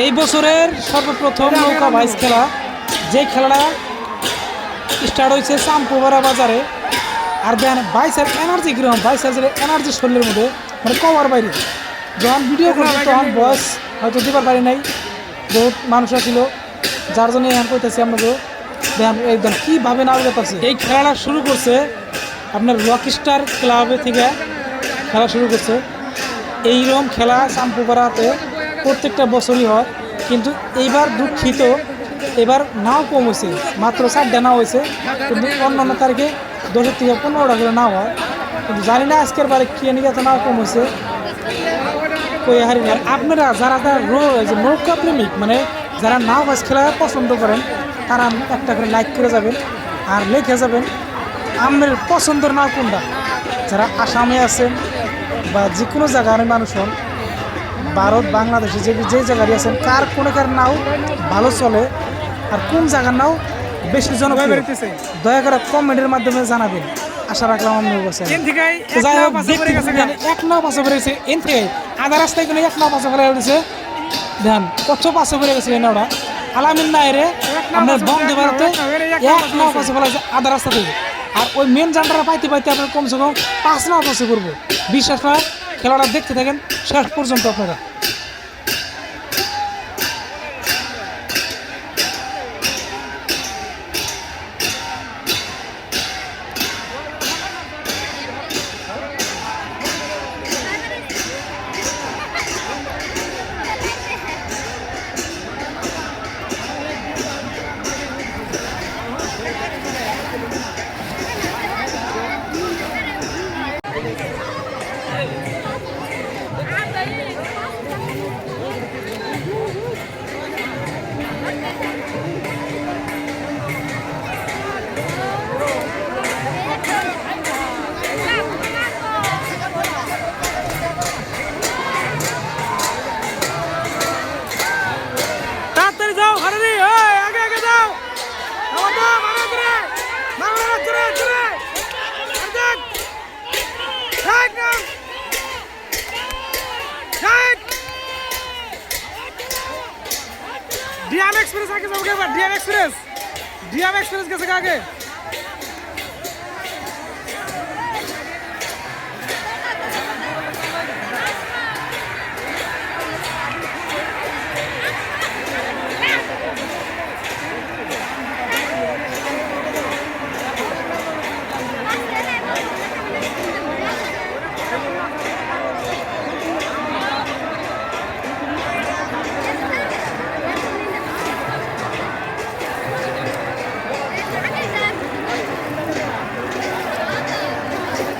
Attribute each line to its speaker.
Speaker 1: এই বছরের সর্বপ্রথম নৌকা ভাইস খেলা, যে খেলাটা স্টার্ট হয়েছে চাম্পুপাড়া বাজারে। আর দেন বাইসের এনার্জি কিরকম, বাইসের এনার্জি শরীরের মধ্যে মানে কভার বাইরে যখন ভিডিও করছি তখন বয়স হয়তো দিবার পারি নাই, বহুত মানুষ ছিল, যার জন্য এখন করতেছি আপনাকে দেখেন একদম কীভাবে নাম পারছে। এই খেলাটা শুরু করছে আপনার রকস্টার ক্লাবে থেকে খেলা শুরু করছে। এইরকম খেলা চাম্পুপাড়াতে প্রত্যেকটা বছরই হয়, কিন্তু এইবার দুঃখিত এবার নাও কম হয়েছে, মাত্র 4টা নাও হয়েছে, কিন্তু অন্য তারিখে 10 থেকে 15টা করে নাও হয়। কিন্তু জানি না আজকের বারে কী নিয়ে এত নাও কম হয়েছে কই হারি না। আপনারা যারা নৌকা প্রেমিক মানে যারা নাও বাস খেলা পছন্দ করেন তারা একটা করে লাইক করে যাবেন আর লিখে যাবেন আপনার পছন্দের নাও কোনটা। যারা আসামে আছেন বা যে কোনো জায়গার মানুষ হন, ভারত বাংলাদেশে যে জায়গায় আছেন, কার কোনকার নাও ভালো চলে আর কোন জায়গার নাও বেশি জনপ্রিয়, দয়া করে কমেন্টের মাধ্যমে জানাবেন। আশা রাখলাম আপনার কাছে। যাই হোক, এক নাও পাশে পড়ে গেছে এন থেকে আধা রাস্তায় কোনো এক নাও পাশে পড়ে গেছে। ধ্যান কত পাশে পড়ে গেছে এই নাওটা আলামিন নাইরে আপনার বন্দে ভারতে এক নাও পাশে পড়ে গেছে আধা রাস্তা থেকে। আর ওই মেন জানটারা পাইতে পাইতে আপনার কমসে কম 5 নাও পাশে করবো। বিশ্বাস না, খেলাটা দেখতে থাকেন শেষ পর্যন্ত আপনারা। ডিয়াম এক্সপ্রেস আগে যাবো, ডিয়াম এক্সপ্রেস গেছে আগে।